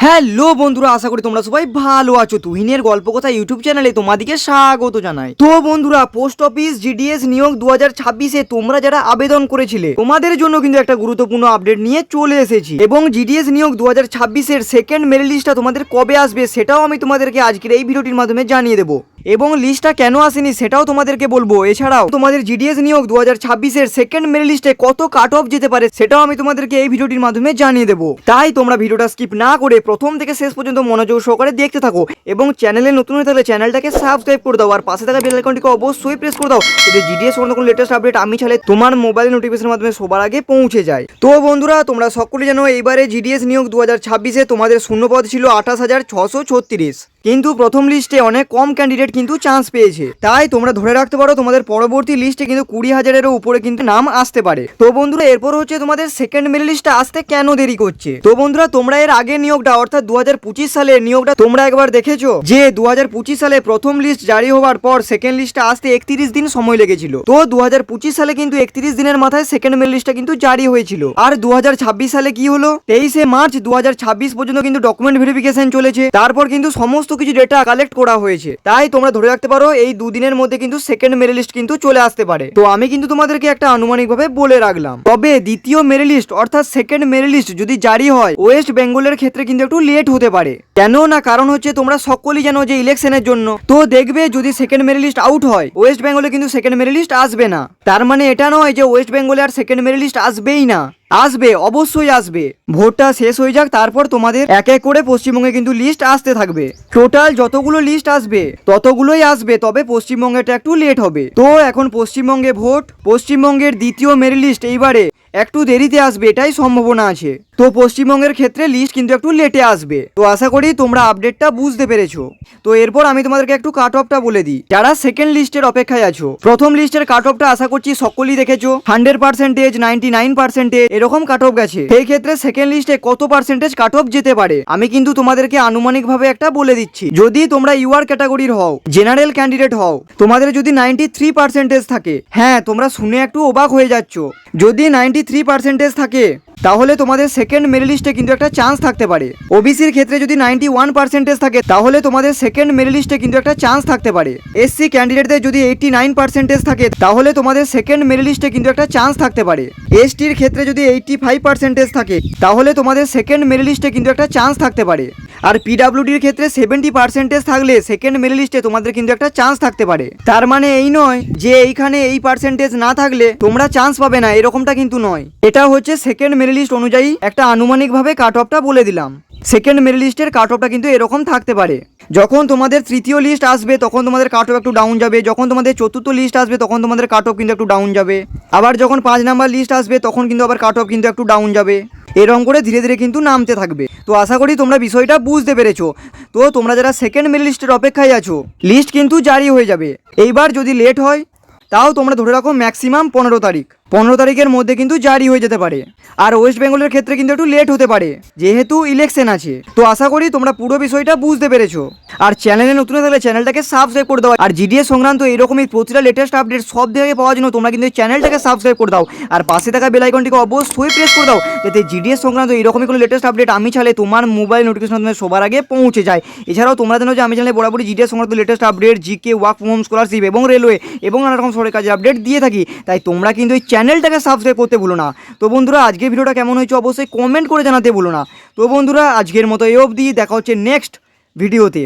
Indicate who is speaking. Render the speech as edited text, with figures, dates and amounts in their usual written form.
Speaker 1: Hello বন্ধুরা, আশা করি তোমরা সবাই ভালো আছো। তুহিনের গল্প কথা ইউটিউব চ্যানেলে তোমাদেরকে স্বাগত জানাই। তো বন্ধুরা, পোস্ট অফিস জিডিএস নিয়োগ 2026-এ তোমরা যারা আবেদন করেছিলে তোমাদের জন্য কিন্তু একটা গুরুত্বপূর্ণ আপডেট নিয়ে চলে এসেছি। এবং জিডিএস নিয়োগ 2026-এর সেকেন্ড মেরিট লিস্টটা তোমাদের কবে আসবে সেটাও আমি তোমাদেরকে আজকের এই ভিডিওটির মাধ্যমে জানিয়ে দেবো, এবং লিস্টটা কেন আসেনি সেটাও তোমাদেরকে বলবো। এছাড়াও তোমাদের জিডিএস নিয়োগ 2026-এর সেকেন্ড মেরিট লিস্টে কত কাট অফ যেতে পারে সেটাও আমি তোমাদেরকে এই ভিডিওটির মাধ্যমে জানিয়ে দেবো। তাই তোমরা ভিডিওটা স্কিপ না করে প্রথম থেকে শেষ পর্যন্ত মনোযোগ সহকারে দেখতে থাকো, এবং চ্যানেলে নতুন হয়ে থাকলে চ্যানেলটাকে সাবস্ক্রাইব করে দাও, আর পাশে থাকা বেল আইকনটিকে অবশ্যই প্রেস করে দাও, যাতে জিডিএস সংক্রান্ত কোনো লেটেস্ট আপডেট আমি চাইলে তোমার মোবাইল নোটিফিকেশনের মাধ্যমে সবার আগে পৌঁছে যায়। তো বন্ধুরা, তোমরা সকলে জানো এইবারে জিডিএস নিয়োগ 2026-এ তোমাদের শূন্যপদ ছিল 28,636, কিন্তু প্রথম লিস্টে অনেক কম ক্যান্ডিডেট কিন্তু চান্স পেয়েছে। তাই তোমরা ধরে রাখতে পারো তোমাদের পরবর্তী লিস্টে কিন্তু 20,000-এরও উপরে কিন্তু নাম আসতে পারে। তো বন্ধুরা, এরপর হচ্ছে তোমাদের সেকেন্ড মেরিট লিস্টটা আসতে কেন দেরি করছে। তো বন্ধুরা, তোমরা এর আগের নিয়োগটা অর্থাৎ 2025 সালের নিয়োগটা তোমরা একবার দেখেছো যে 2025 সালে প্রথম লিস্ট জারি হওয়ার পর সেকেন্ড লিস্টটা আসতে 31 দিন সময় লেগেছিল। তো 2025 সালে কিন্তু 31 দিনের মাথায় সেকেন্ড মেরিট লিস্টটা কিন্তু জারি হয়েছিল। আর 2026 সালে কি হলো, 23 মার্চ 2026 পর্যন্ত কিন্তু ডকুমেন্ট ভেরিফিকেশন চলেছে, তারপর কিন্তু সমস্ত কিছু ডেটা কালেক্ট করা হয়েছে। তাই তোমরা ধরে রাখতে পারো এই দুদিনের মধ্যে কিন্তু সেকেন্ড মেরিট লিস্ট কিন্তু চলে আসতে পারে। তো আমি কিন্তু তোমাদেরকে একটা আনুমানিকভাবে বলে রাখলাম। তবে দ্বিতীয় মেরিট লিস্ট অর্থাৎ সেকেন্ড মেরিট লিস্ট যদি জারি হয় ওয়েস্ট বেঙ্গলের ক্ষেত্রে কিন্তু একটু লেট হতে পারে। কেন না, কারণ হচ্ছে তোমরা সকলেই জানো যে ইলেকশনের জন্য। তো দেখবে যদি সেকেন্ড মেরিট লিস্ট আউট হয় ওয়েস্ট বেঙ্গলে কিন্তু সেকেন্ড মেরিট লিস্ট আসবে না। তার মানে এটা নয় যে ওয়েস্ট বেঙ্গলে আর সেকেন্ড মেরিট লিস্ট আসবেই না, আসবে, অবশ্যই আসবে। ভোটটা শেষ হয়ে যাক, তারপর তোমাদের এক এক করে পশ্চিমবঙ্গে কিন্তু লিস্ট আসতে থাকবে। টোটাল যতগুলো লিস্ট আসবে ততগুলোই আসবে, তবে পশ্চিমবঙ্গেটা একটু লেট হবে। তো এখন পশ্চিমবঙ্গে ভোট, পশ্চিমবঙ্গের দ্বিতীয় মেরিট লিস্ট এইবারে একটু দেরিতে আসবে, এটাই সম্ভাবনা আছে। তো পশ্চিমবঙ্গের ক্ষেত্রে লিস্ট কিন্তু একটু লেটে আসবে। তো আশা করি তোমরা আপডেটটা বুঝতে পেরেছো। তো এরপর আমি তোমাদেরকে একটু কাট অফটা বলে দিই। যারা সেকেন্ড লিস্টের অপেক্ষায় আছো, প্রথম লিস্টের কাট অফটা আশা করছি সকলেই দেখেছো, 100%, 99%, এরকম কাট অফ গেছে। সেই ক্ষেত্রে সেকেন্ড লিস্টে কত পার্সেন্টেজ কাট অফ যেতে পারে আমি কিন্তু তোমাদেরকে আনুমানিক ভাবে একটা বলে দিচ্ছি। যদি তোমরা ইউআর ক্যাটাগরির হও, জেনারেল ক্যান্ডিডেট হও, তোমাদের যদি 93% থাকে, হ্যাঁ তোমরা শুনে একটু অবাক হয়ে যাচ্ছ, যদি 93% থাকে তাহলে তোমাদের সেকেন্ড মেরিট লিস্টে কিন্তু একটা চান্স থাকতে পারে। ওবিসির ক্ষেত্রে যদি 91% থাকে তাহলে তোমাদের সেকেন্ড মেরিট লিস্টে কিন্তু একটা চান্স থাকতে পারে। এসসি ক্যান্ডিডেটদের যদি 89% থাকে তাহলে তোমাদের সেকেন্ড মেরিট লিস্টে কিন্তু একটা চান্স থাকতে পারে। এসটির ক্ষেত্রে যদি 85% থাকে তাহলে তোমাদের সেকেন্ড মেরিট লিস্টে কিন্তু একটা চান্স থাকতে পারে। আর পিডাব্লিউডির ক্ষেত্রে 70% থাকলে সেকেন্ড মেরিট লিস্টে তোমাদের কিন্তু একটা চান্স থাকতে পারে। তার মানে এই নয় যে এইখানে এই পার্সেন্টেজ না থাকলে তোমরা চান্স পাবে না, এরকমটা কিন্তু নয়। এটা হচ্ছে সেকেন্ড মেরিট লিস্ট অনুযায়ী একটা আনুমানিকভাবে কাট অফটা বলে দিলাম। সেকেন্ড মেরিট লিস্টের কাট অফটা কিন্তু এরকম থাকতে পারে। যখন তোমাদের তৃতীয় লিস্ট আসবে তখন তোমাদের কাট অফ একটু ডাউন যাবে, যখন তোমাদের চতুর্থ লিস্ট আসবে তখন তোমাদের কাট অফ কিন্তু একটু ডাউন যাবে, আবার যখন 5 নাম্বার লিস্ট আসবে তখন কিন্তু আবার কাট অফ কিন্তু একটু ডাউন যাবে, এরকম করে ধীরে ধীরে কিন্তু নামতে থাকবে। তো আশা করি তোমরা বিষয়টা বুঝতে পেরেছো। তো তোমরা যারা সেকেন্ড মেরিট লিস্টের অপেক্ষায় আছো, লিস্ট কিন্তু জারি হয়ে যাবে। এইবার যদি লেট হয় তাও তোমরা ধরে রাখো ম্যাক্সিমাম 15 তারিখ, 15 তারিখের মধ্যে কিন্তু জারি হয়ে যেতে পারে। আর ওয়েস্ট বেঙ্গলের ক্ষেত্রে কিন্তু একটু লেট হতে পারে যেহেতু ইলেকশন আছে। তো আশা করি তোমরা পুরো বিষয়টা বুঝতে পেরেছো। আর চ্যানেলে নতুন থাকলে চ্যানেলটাকে সাবস্ক্রাইব করে দাও, আর জিডিএস সংক্রান্ত এরকমই প্রতিটা লেটেস্ট আপডেট সব থেকে পাওয়ার জন্য তোমরা কিন্তু চ্যানেলটাকে সাবস্ক্রাইব করে দাও, আর পাশে থাকা বেল আইকনটিকে অবশ্যই প্রেস করে দাও, যাতে জিডিএস সংক্রান্ত এরকমই কোনো লেটেস্ট আপডেট আমি চাইলে তোমার মোবাইল নোটিফিকেশন মাধ্যমে সবার আগে পৌঁছে যায়। এছাড়াও তোমরা জানো যে আমি চ্যানেলে বরাবরই জিডিএস সংক্রান্ত latest update, GK, work from home, scholarship এবং রেলওয়ে এবং নানা রকম সরকারি কাজের আপডেট দিয়ে থাকি। তাই তোমরা কিন্তু এই চ্যানেলটাকে সাবস্ক্রাইব করতে ভুলো না। তো বন্ধুরা, আজকের ভিডিওটা কেমন হয়েছে অবশ্যই কমেন্ট করে জানাতে ভুলো না। তো বন্ধুরা, আজকের মতো এই অবধি, দেখা হচ্ছে নেক্সট ভিডিওতে।